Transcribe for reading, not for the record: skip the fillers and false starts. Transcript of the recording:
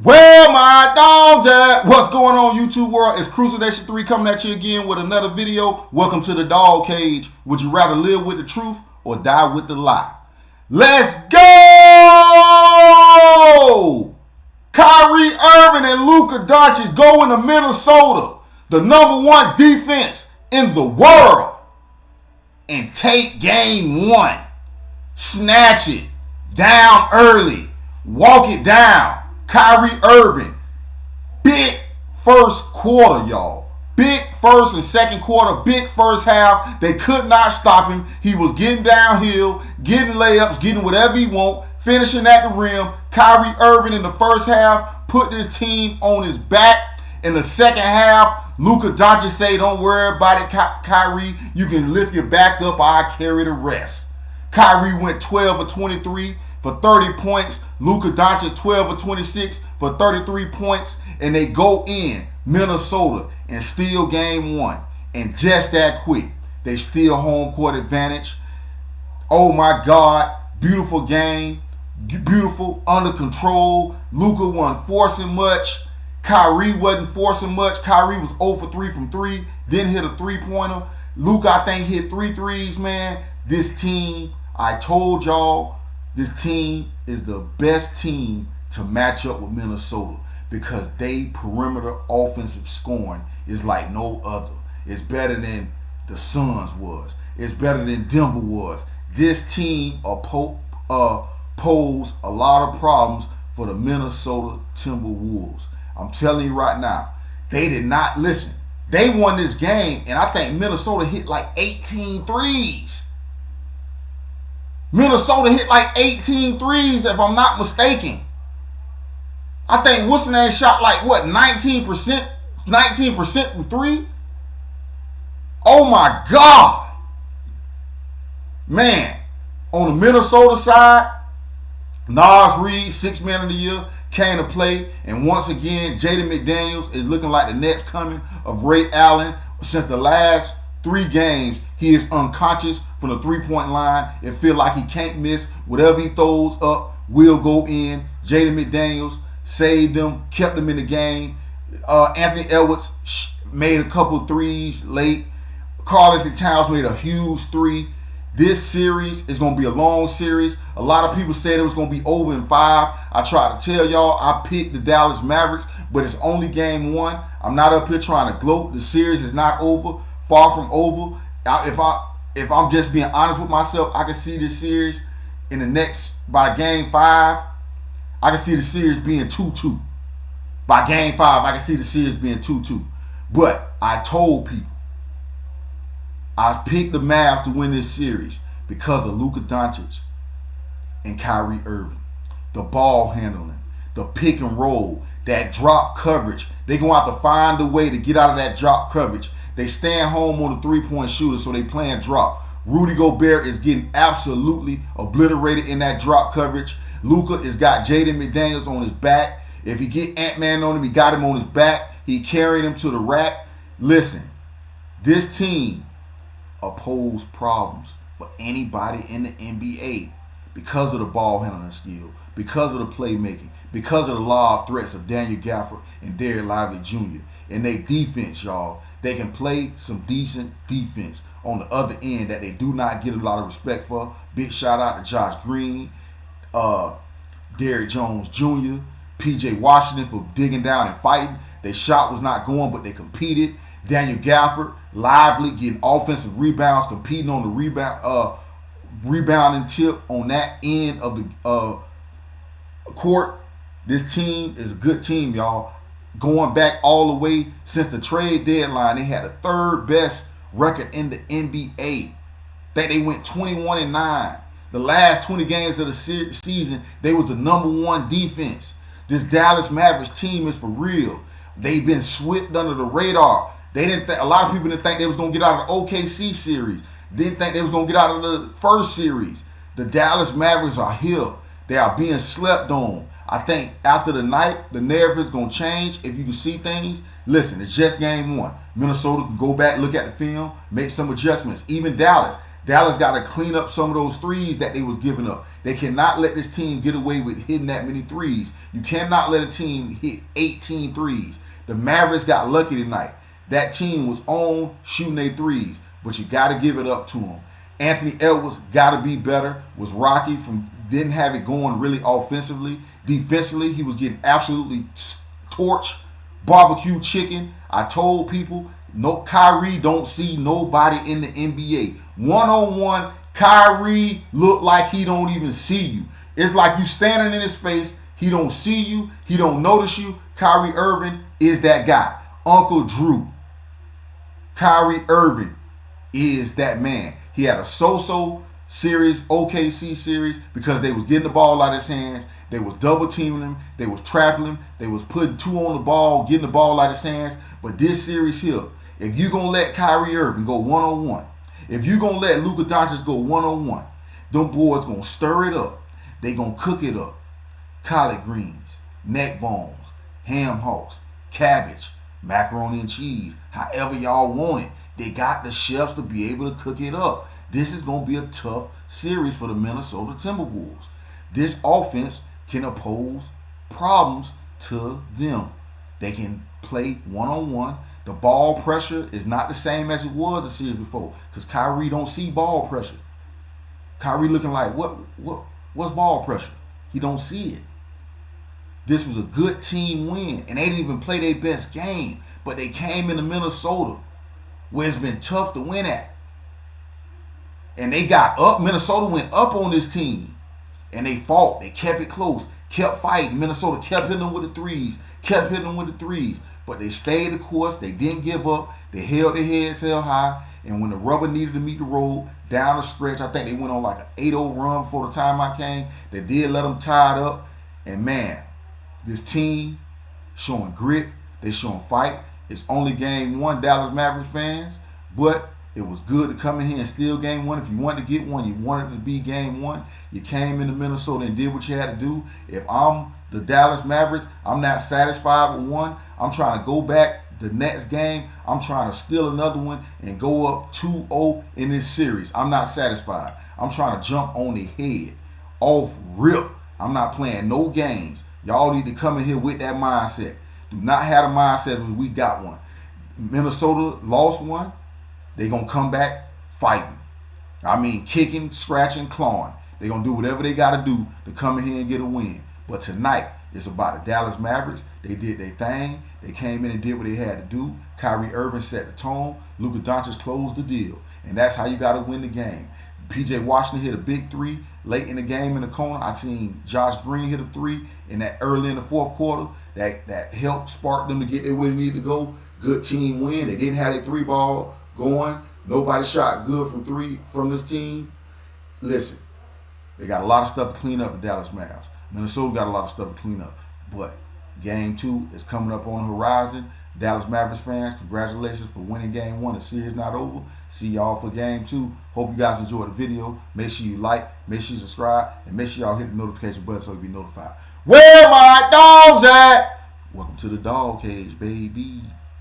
Where my dogs at? What's going on, YouTube world? It's Cruiser Nation 3 coming at you again with another video. Welcome to the Dawg Cage. Would you rather live with the truth or die with the lie? Let's go! Kyrie Irving and Luka Doncic go into Minnesota, the #1 defense in the world, and take game 1. Snatch it down early. Walk it down. Kyrie Irving, big first quarter, y'all. Big first and second quarter, big first half. They could not stop him. He was getting downhill, getting layups, getting whatever he want, finishing at the rim. Kyrie Irving in the first half put this team on his back. In the second half, Luka Doncic say, "Don't worry about it, Kyrie. You can lift your back up. I'll carry the rest." Kyrie went 12 of 23 for 30 points. Luka Doncic 12 of 26 for 33 points. And they go in Minnesota and steal game 1. And just that quick, they steal home court advantage. Oh my God, beautiful game. Beautiful, under control. Luka wasn't forcing much. Kyrie wasn't forcing much. Kyrie was 0 for 3 from 3. Didn't hit a three-pointer. Luka, I think, hit 3 threes, man. This team, I told y'all, this team is the best team to match up with Minnesota because they perimeter offensive scoring is like no other. It's better than the Suns was. It's better than Denver was. This team pose a lot of problems for the Minnesota TimberWolves. I'm telling you right now, they did not listen. They won this game, and I think Minnesota hit like 18 threes. Minnesota hit like 18 threes, if I'm not mistaken. I think Wilson shot like, 19%? 19% from 3? Oh my God. Man, on the Minnesota side, Naz Reid, 6th Man of the Year, came to play. And once again, Jaden McDaniels is looking like the next coming of Ray Allen. Since the last 3 games, he is unconscious from the three-point line. It feels like he can't miss. Whatever he throws up will go in. Jaden McDaniels saved them, kept them in the game. Anthony Edwards made a couple threes late. Karl-Anthony Towns made a huge 3. This series is going to be a long series. A lot of people said it was going to be over in 5. I tried to tell y'all I picked the Dallas Mavericks, but it's only game 1. I'm not up here trying to gloat. The series is not over. Far from over. If I'm just being honest with myself, I can see this series in the next, by game 5, I can see the series being 2-2. By game 5, I can see the series being 2-2. But I told people, I picked the Mavs to win this series because of Luka Doncic and Kyrie Irving. The ball handling, the pick and roll, that drop coverage. They're going to have to find a way to get out of that drop coverage. They stand home on the three-point shooter, so they playing drop. Rudy Gobert is getting absolutely obliterated in that drop coverage. Luka has got Jaden McDaniels on his back. If he get Ant-Man on him, he got him on his back. He carried him to the rack. Listen, this team pose problems for anybody in the NBA because of the ball handling skill, because of the playmaking, because of the lob threats of Daniel Gafford and Derek Lively Jr. And they defense, y'all. They can play some decent defense on the other end that they do not get a lot of respect for. Big shout out to Josh Green, Derrick Jones Jr., PJ Washington for digging down and fighting. Their shot was not going, but they competed. Daniel Gafford, Lively getting offensive rebounds, competing on the rebounding tip on that end of the court. This team is a good team, y'all. Going back all the way since the trade deadline, they had the 3rd best record in the NBA. I think they went 21-9. The last 20 games of the season, they was the #1 defense. This Dallas Mavericks team is for real. They've been swept under the radar. They didn't. A lot of people didn't think they was gonna get out of the OKC series. Didn't think they was gonna get out of the first series. The Dallas Mavericks are here. They are being slept on. I think after the night, the narrative is going to change. If you can see things, listen, it's just game 1. Minnesota can go back, look at the film, make some adjustments. Even Dallas Dallas got to clean up some of those threes that they was giving up. They cannot let this team get away with hitting that many threes. You cannot let a team hit 18 threes. The Mavericks got lucky tonight. That team was on shooting their threes, but you got to give it up to them. Anthony Edwards got to be better. Was rocky didn't have it going really offensively. Defensively, he was getting absolutely torched, barbecue chicken. I told people, no, Kyrie don't see nobody in the NBA. One-on-one, Kyrie look like he don't even see you. It's like you standing in his face. He don't see you. He don't notice you. Kyrie Irving is that guy. Uncle Drew. Kyrie Irving is that man. He had a so-so series, OKC series, because they was getting the ball out of his hands. They was double teaming him. They was trapping him. They was putting two on the ball, getting the ball out of his hands. But this series here, if you're going to let Kyrie Irving go one-on-one, if you're going to let Luka Doncic go one-on-one, them boys going to stir it up. They going to cook it up. Collard greens, neck bones, ham hocks, cabbage, macaroni and cheese, however y'all want it. They got the chefs to be able to cook it up. This is going to be a tough series for the Minnesota Timberwolves. This offense can oppose problems to them. They can play one-on-one. The ball pressure is not the same as it was the series before because Kyrie don't see ball pressure. Kyrie looking like, what's ball pressure? He don't see it. This was a good team win, and they didn't even play their best game, but they came into Minnesota where it's been tough to win at. And they got up. Minnesota went up on this team, and they fought. They kept it close, kept fighting. Minnesota kept hitting them with the threes, but they stayed the course. They didn't give up. They held their heads held high, and when the rubber needed to meet the road, down the stretch, I think they went on like an 8-0 run before the time I came. They did let them tied up, and man, this team showing grit. They showing fight. It's only game one, Dallas Mavericks fans, but it was good to come in here and steal game one. If you wanted to get one, you wanted it to be game one. You came into Minnesota and did what you had to do. If I'm the Dallas Mavericks, I'm not satisfied with one. I'm trying to go back the next game. I'm trying to steal another one and go up 2-0 in this series. I'm not satisfied. I'm trying to jump on the head off rip. I'm not playing no games. Y'all need to come in here with that mindset. Do not have a mindset of we got one. Minnesota lost one. They're going to come back fighting. I mean, kicking, scratching, clawing. They're going to do whatever they got to do to come in here and get a win. But tonight, it's about the Dallas Mavericks. They did their thing. They came in and did what they had to do. Kyrie Irving set the tone. Luka Doncic closed the deal. And that's how you got to win the game. P.J. Washington hit a big three late in the game in the corner. I seen Josh Green hit a three in that early in the fourth quarter. That helped spark them to get where they need to go. Good team win. They didn't have a three ball going. Nobody shot good from three from this team. Listen, they got a lot of stuff to clean up, the Dallas Mavs. Minnesota got a lot of stuff to clean up. But game two is coming up on the horizon. Dallas Mavericks fans, congratulations for winning game one. The series not over. See y'all for game two. Hope you guys enjoyed the video. Make sure you like, make sure you subscribe, and make sure y'all hit the notification button so you be notified. Where my dogs at? Welcome to the Dawg Cage, baby.